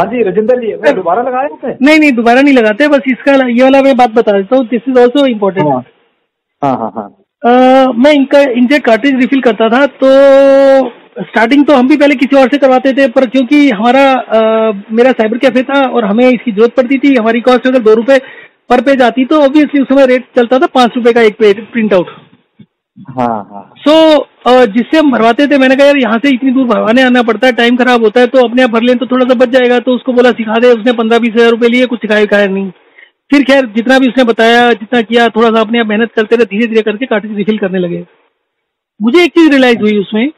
हाँ जी राजेंद्र जी, वो दोबारा लगाया आपने? नहीं नहीं, दोबारा नहीं लगाते, बस इसका ये वाला मैं बात बता देता हूँ, दिस इज ऑल्सो इम्पोर्टेंट। हाँ हाँ हाँ हाँ। मैं इनका इंकजेट कार्ट्रिज रिफिल करता था, तो स्टार्टिंग तो हम भी पहले किसी और से करवाते थे, पर क्योंकि हमारा मेरा साइबर कैफे था और हमें इसकी जरूरत पड़ती थी, हमारी कॉस्ट अगर 2 रुपए पर पेज आती तो ऑब्वियसली उस समय रेट चलता था 5 रुपए का एक पेज प्रिंट आउट। हाँ हाँ। सो जिससे हम भरवाते थे, मैंने कहा यार यहाँ से इतनी दूर भरवाने आना पड़ता है, टाइम खराब होता है, तो अपने आप भर लें तो थोड़ा सा बच जाएगा। तो उसको बोला सिखा दे, उसने 15-20 हजार रुपए लिए, कुछ सिखाया नहीं। फिर खैर जितना भी उसने बताया, जितना किया, थोड़ा सा अपने आप मेहनत करते रहे, धीरे धीरे करके कार्ट्रिज रिफिल करने लगे। मुझे एक चीज रियलाइज हुई उसमें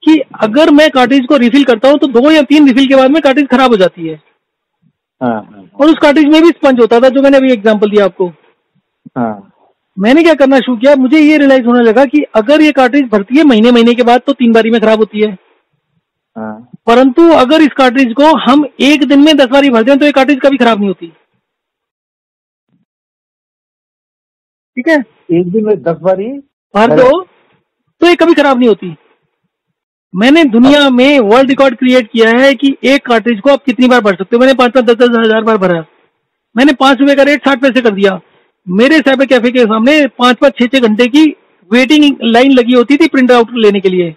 कि अगर मैं कार्ट्रिज को रिफिल करता हूँ तो 2 या 3 रिफिल के बाद में कार्ट्रिज खराब हो जाती है। हाँ। और उस कार्ट्रिज में भी स्पंज होता था, जो मैंने अभी एग्जांपल दिया आपको। हाँ। मैंने क्या करना शुरू किया, मुझे ये रियलाइज होने लगा कि अगर ये कार्ट्रिज भरती है महीने महीने के बाद तो 3 बारी में खराब होती है। हाँ। परंतु अगर इस कार्ट्रिज को हम एक दिन में 10 बारी भर दें तो ये कार्ट्रिज कभी खराब नहीं होती। ठीक है, एक दिन में 10 बारी भर दो तो ये कभी खराब नहीं होती। मैंने दुनिया में वर्ल्ड रिकॉर्ड क्रिएट किया है कि एक कार्ट्रिज को आप कितनी बार भर सकते हो। मैंने 5-5, 10-10 हजार बार भरा। मैंने 5 रुपए का रेट 60 पैसे कर दिया। मेरे साइबर कैफे के सामने 5-5, 6-6 घंटे की वेटिंग लाइन लगी होती थी प्रिंट आउट लेने के लिए।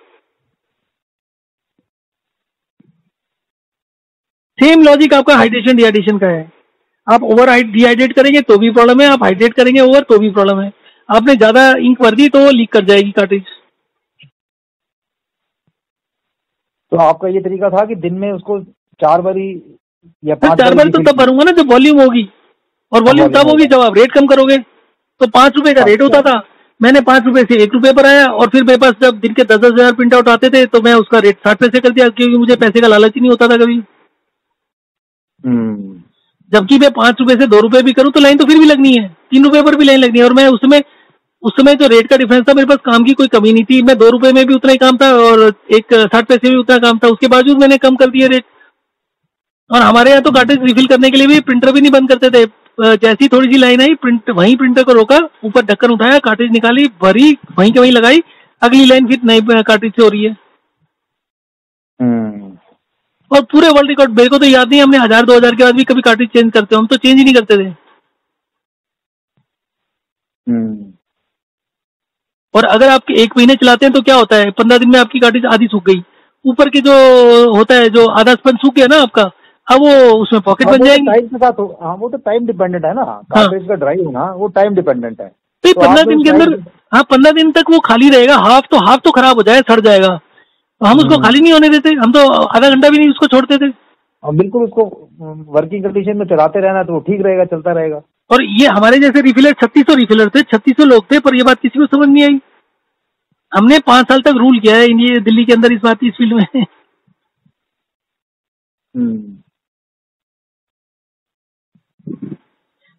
सेम लॉजिक आपका हाइड्रेशन डिहाइड्रेशन का है। आप ओवर डिहाइड्रेट करेंगे तो भी प्रॉब्लम है, आप हाइड्रेट करेंगे ओवर तो भी प्रॉब्लम है। आपने ज्यादा इंक भर दी तो वो लीक कर जाएगी कार्ट्रिज। तो आपका ये तरीका था कि दिन में उसको 4 बारी या 5 4 बारी तो तब भरूंगा ना जब वॉल्यूम होगी, और वॉल्यूम तब होगी जब आप रेट कम करोगे। तो 5 रुपए का रेट होता था, मैंने 5 रुपए से 1 रुपए पर आया, और फिर मेरे पास जब दिन के 10-10 हजार प्रिंट आउट आते थे तो मैं उसका रेट 60 पैसे कर दिया, क्योंकि मुझे पैसे का लालच ही नहीं होता था कभी। जबकि मैं 5 रुपए से 2 रुपए भी करूं तो लाइन तो फिर भी लगनी है, 3 रुपए पर भी लाइन लगनी है। और मैं उस समय जो रेट का डिफरेंस था, मेरे पास काम की कोई कमी नहीं थी। मैं 2 रुपए में भी उतना ही काम था और एक 60 पैसे में उतना काम था, उसके बावजूद मैंने कम कर दिया रेट। और हमारे यहाँ तो कार्ट्रिज रिफिल करने के लिए भी प्रिंटर भी नहीं बंद करते थे। जैसी थोड़ी सी लाइन आई, वहीं प्रिंटर को रोका, ऊपर ढक्कन उठाया, कार्ट्रिज निकाली, भरी, वहीं के वहीं लगाई, अगली लाइन फिर नई कार्ट्रिज से हो रही है। और पूरे वर्ल्ड रिकॉर्ड मेरे को तो याद नहीं, हमने 1000-2000 के बाद भी कभी कार्ट्रिज चेंज करते हो, हम तो चेंज ही नहीं करते थे। और अगर आप 1 महीने चलाते हैं तो क्या होता है, 15 दिन में आपकी कार्ट्रिज आधी सूख गई, ऊपर के जो होता है, जो आधा स्पंज सूख गया ना आपका, अब वो उसमें पॉकेट बन जाएगी। टाइम के साथ वो तो टाइम डिपेंडेंट है ना, कार्ट्रिज का ड्राई होना वो टाइम डिपेंडेंट है। तो 15 दिन के अंदर, हाँ 15 दिन तक वो खाली रहेगा, हाफ तो खराब हो जाए, सड़ जाएगा, तो हम उसको खाली नहीं होने देते, हम तो आधा घंटा भी नहीं उसको छोड़ते थे। बिल्कुल, उसको वर्किंग कंडीशन में चलाते रहना तो वो ठीक रहेगा, चलता रहेगा। और ये हमारे जैसे रिफिलर 3600 रिफिलर थे, 3600 लोग थे, पर ये बात किसी को समझ नहीं आई। हमने 5 साल तक रूल किया है ये दिल्ली के अंदर इस बात की, इस फील्ड में।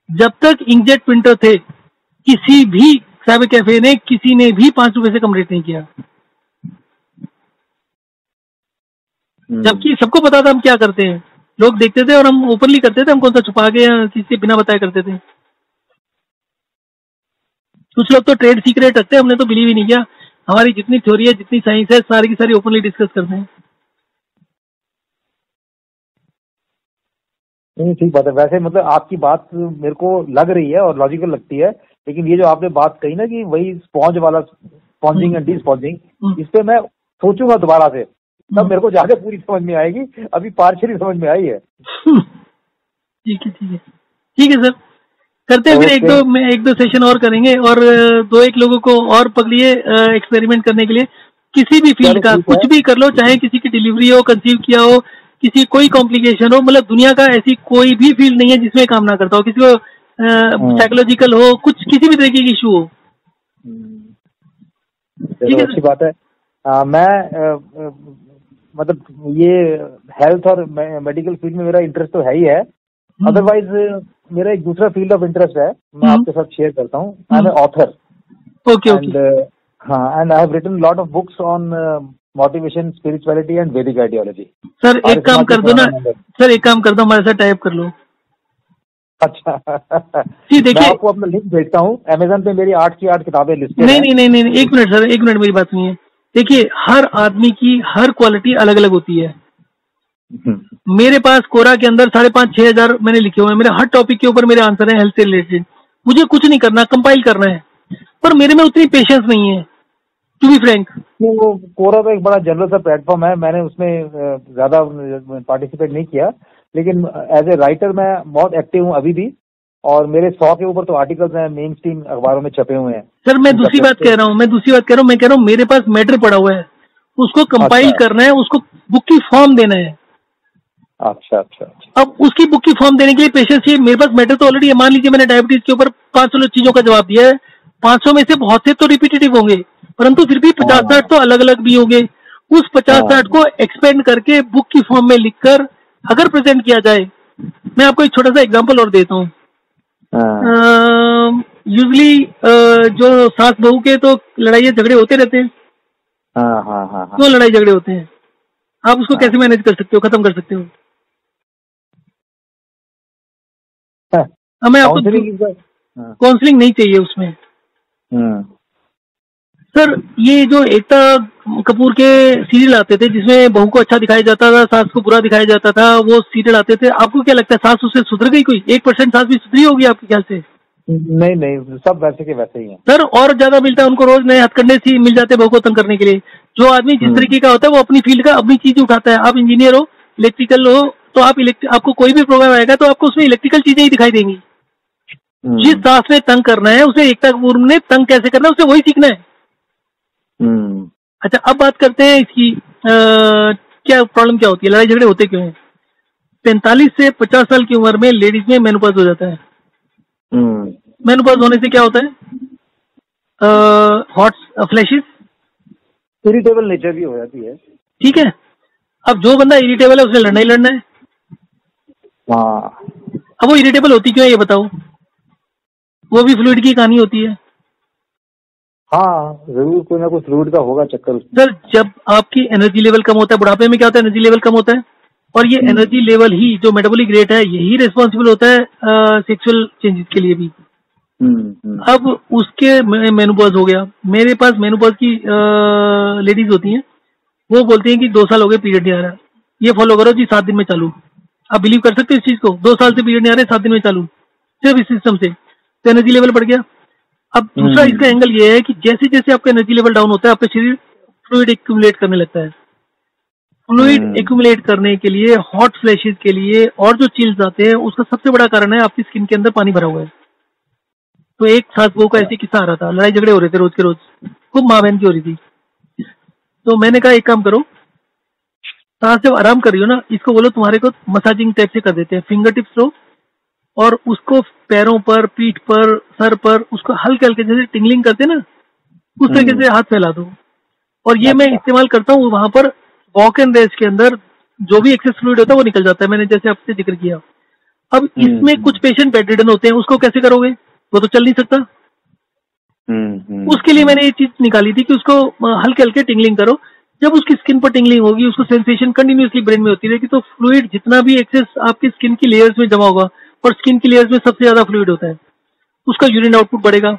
जब तक इंकजेट प्रिंटर थे, किसी भी साइबर कैफे ने, किसी ने भी 5 रुपए से कम रेट नहीं किया। जबकि सबको पता था हम क्या करते हैं, लोग देखते थे और हम ओपनली करते थे, हम कौन सा छुपा के या किसी से बिना बताए करते थे। कुछ लोग तो ट्रेड सीक्रेट रखते हैं, हमने तो बिलीव ही नहीं किया। हमारी जितनी थ्योरी है, जितनी साइंस है, सारी की सारी ओपनली डिस्कस करते हैं। नहीं, ठीक बात है। वैसे मतलब आपकी बात मेरे को लग रही है और लॉजिकल लगती है, लेकिन ये जो आपने बात कही ना कि वही स्पॉन्ज वाला, स्पॉन्जिंग एंड डी स्पॉन्जिंग, इस पे मैं सोचूंगा दोबारा से, तब मेरे को ज्यादा पूरी समझ में आएगी। अभी पार्शियली समझ में आई है। ठीक है, ठीक है, ठीक है सर, करते हैं फिर एक दो सेशन और करेंगे, और 2-1 लोगों को और पकड़िए एक्सपेरिमेंट करने के लिए। किसी भी फील्ड का कुछ भी कर लो, चाहे किसी की डिलीवरी हो, कंसीव किया हो, किसी कोई कॉम्प्लिकेशन हो, मतलब दुनिया का ऐसी कोई भी फील्ड नहीं है जिसमें काम ना करता हो। किसी को साइकोलॉजिकल हो, कुछ किसी भी तरीके की इशू हो। ठीक है, अच्छी बात है। मैं मतलब ये हेल्थ और मेडिकल फील्ड में मेरा इंटरेस्ट तो है ही है। अदरवाइज मेरा एक दूसरा फील्ड ऑफ इंटरेस्ट है, मैं आपके साथ शेयर करता हूँ। I am author. ओके। हाँ, and I have written lot of books on motivation, spirituality and Vedic ideology. Sir एक काम कर दो ना, सर एक काम कर दो, हमारे साथ टाइप कर लो। अच्छा जी, देखिए मैं आपको अपना लिंक भेजता हूँ। अमेज़न पे मेरी 8 की 8 किताबें लिस्टेड हैं। नहीं, 1 मिनट सर, 1 मिनट, मेरी बात सुनिए। देखिए, हर आदमी की हर क्वालिटी अलग अलग होती है। मेरे पास कोरा के अंदर 5,500-6 हजार मैंने लिखे हुए हैं, मेरे हर टॉपिक के ऊपर मेरे आंसर हैं हेल्थ से रिलेटेड। मुझे कुछ नहीं करना, कंपाइल करना है, पर मेरे में उतनी पेशेंस नहीं है टू बी फ्रैंक। वो कोरा तो एक बड़ा जनरल सा प्लेटफॉर्म है, मैंने उसमें ज्यादा पार्टिसिपेट नहीं किया, लेकिन एज ए राइटर मैं बहुत एक्टिव हूँ अभी भी, और मेरे 100 के ऊपर तो आर्टिकल्स हैं, मेन स्ट्रीम अखबारों में छपे हुए हैं। सर मैं दूसरी बात कह रहा हूँ, मैं कह रहा हूँ मेरे पास मैटर पड़ा हुआ है, उसको कंपाइल करना है, उसको बुक की फॉर्म देना है। अच्छा अच्छा। अब उसकी बुक की फॉर्म देने के लिए पेशेंस चाहिए। मेरे पास मैटर तो ऑलरेडी है। मान लीजिए मैंने डायबिटीज के ऊपर 500 चीजों का जवाब दिया है, 500 में से बहुत से तो रिपीटेटिव होंगे, परंतु फिर भी 50-60 तो अलग अलग भी होंगे। उस 50-60 को एक्सपेंड करके बुक की फॉर्म में लिखकर अगर प्रेजेंट किया जाए, मैं आपको एक छोटा सा एग्जांपल और देता हूँ। यूजली जो सास बहू के तो लड़ाई झगड़े होते रहते हैं। क्यों लड़ाई झगड़े होते हैं? आप उसको कैसे मैनेज कर सकते हो, खत्म कर सकते हो? हमें आपको काउंसलिंग नहीं चाहिए उसमें। सर ये जो एकता कपूर के सीरियल आते थे जिसमें बहू को अच्छा दिखाया जाता था, सास को बुरा दिखाया जाता था, वो सीरियल आते थे, आपको क्या लगता है सास उससे सुधर गई? कोई 1% सास भी सुधरी होगी आपके ख्याल से? नहीं, सब वैसे के वैसे ही हैं सर। और ज्यादा मिलता है उनको, रोज नए हथकंडे से मिल जाते हैं बहू को तंग करने के लिए। जो आदमी जिस तरीके का होता है वो अपनी फील्ड का अपनी चीज उठाता है। आप इंजीनियर हो, इलेक्ट्रिकल हो, तो आपको कोई भी प्रोग्राम आएगा तो आपको उसमें इलेक्ट्रिकल चीजें ही दिखाई देंगी। जिस सास ने तंग करना है उसे एकता कपूर ने तंग कैसे करना है उसे वही सीखना है। अच्छा, अब बात करते हैं इसकी क्या प्रॉब्लम क्या होती है, लड़ाई झगड़े होते क्यों हैं? 45 से 50 साल की उम्र में लेडीज में मेनोपॉज हो जाता है। मेनोपॉज होने से क्या होता है? हॉट फ्लैशेस, इरिटेबल नेचर भी हो जाती है। ठीक है। अब जो बंदा इरिटेबल है उसे लड़ना ही लड़ना है। अब वो इरिटेबल होती क्यों है ये बताओ? वो भी फ्लूइड की कहानी होती है। जरूर कोई ना कोई फ्लूइड का होगा चक्कर। सर जब आपकी एनर्जी लेवल कम होता है, बुढ़ापे में क्या होता है? एनर्जी लेवल कम होता है, और ये एनर्जी लेवल ही जो मेटाबॉलिक रेट है यही रिस्पॉन्सिबल होता है सेक्सुअल चेंजेस के लिए भी। अब उसके मेनोपॉज हो गया। मेरे पास मेनोपॉज की लेडीज होती हैं, वो बोलती हैं कि 2 साल हो गए पीरियड नहीं आ रहा, ये फॉलो करो जी 7 दिन में चालू। आप बिलीव कर सकते हो इस चीज को? 2 साल से पीरियड नहीं आ रहे, 7 दिन में चालू, सिर्फ इस सिस्टम से। तो एनर्जी लेवल बढ़ गया। अब दूसरा इसका एंगल ये है कि जैसे जैसे आपका एनर्जी लेवल डाउन होता है आपका शरीर फ्लूइड एक्यूमुलेट करने लगता है। फ्लूइड एक्यूमुलेट करने के लिए, हॉट फ्लैशेस के लिए और जो चिल्स आते हैं उसका सबसे बड़ा कारण है आपकी स्किन के अंदर पानी भरा हुआ है। तो एक सास बहू का ऐसी किस्सा आ रहा था, लड़ाई झगड़े हो रहे थे रोज के रोज, खूब माँ बहन की हो रही थी। तो मैंने कहा एक काम करो, सास जब आराम कर रही हो ना, इसको बोलो तुम्हारे को मसाजिंग टाइप से कर देते हैं, फिंगर टिप्स लो और उसको पैरों पर, पीठ पर, सर पर उसको हल्के हल्के जैसे टिंगलिंग करते ना उस तरीके से हाथ फैला दो। और ये मैं इस्तेमाल करता हूँ वहां पर वॉक एंड रेस्ट के अंदर, जो भी एक्सेस फ्लूइड होता है वो निकल जाता है, मैंने जैसे आपसे जिक्र किया। अब इसमें कुछ पेशेंट बेडरिडन होते हैं, उसको कैसे करोगे? वो तो चल नहीं सकता। उसके लिए मैंने ये चीज निकाली थी कि उसको हल्के हल्के टिंगलिंग करो। जब उसकी स्किन पर टिंगलिंग होगी, उसको सेंसेशन कंटिन्यूअसली ब्रेन में होती रहेगी, तो फ्लूइड जितना भी एक्सेस आपकी स्किन की लेयर्स में जमा होगा, और स्किन की लेयर्स में सबसे ज्यादा फ्लूइड होता है, उसका यूरिन आउटपुट बढ़ेगा।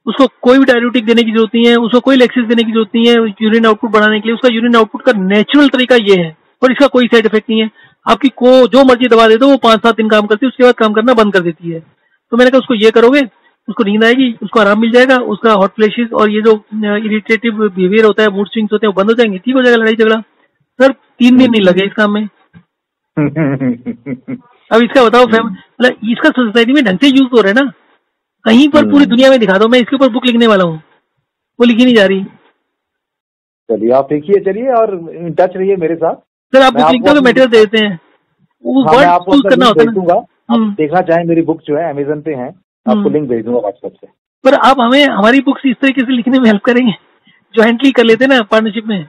उसको कोई भी डाययूरेटिक देने की जरूरत नहीं है, उसको कोई लेक्सिस देने की जरूरत नहीं है यूरिन आउटपुट बढ़ाने के लिए। उसका यूरिन आउटपुट का नेचुरल तरीका ये है, और इसका कोई साइड इफेक्ट नहीं है। आपकी को जो मर्जी दवा दे दो वो 5-7 दिन काम करती है, उसके बाद काम करना बंद कर देती है। तो मैंने कहा उसको ये करोगे, उसको नींद आएगी, उसको आराम मिल जाएगा, उसका हॉट फ्लैशेस और ये जो इरिटेटिव बिहेवियर होता है, मूड स्विंग्स होते हैं, वो बंद हो जाएंगे, ठीक हो जाएगा लड़ाई झगड़ा। सर 3 दिन नहीं लगे इस काम में। अब इसका बताओ मतलब इसका सोसाइटी में ढंग से यूज हो रहा है ना, कहीं पर पूरी दुनिया में दिखा दो। मैं इसके ऊपर बुक लिखने वाला हूँ, वो लिखी नहीं जा रही। चलिए आप लिखिए, चलिए और इन टच रहिए मेरे साथ। सर आप बुक लिखते हो मटेरियल देते हैं, वो वर्ड चूज करना होता है ना। आप देखना चाहें मेरी बुक जो है अमेजन पे है, आपको लिंक भेज दूंगा व्हाट्सएप से। पर आप हमें हमारी बुक्स इस तरीके से लिखने में हेल्प करेंगे, ज्वाइंटली कर लेते ना पार्टनरशिप में।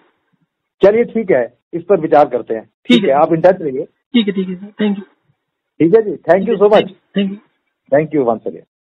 चलिए ठीक है, इस पर विचार करते हैं। ठीक है, आप इन टच रहिए। ठीक है सर, थैंक यू। ठीक है जी, thank you so much. Thank you once again.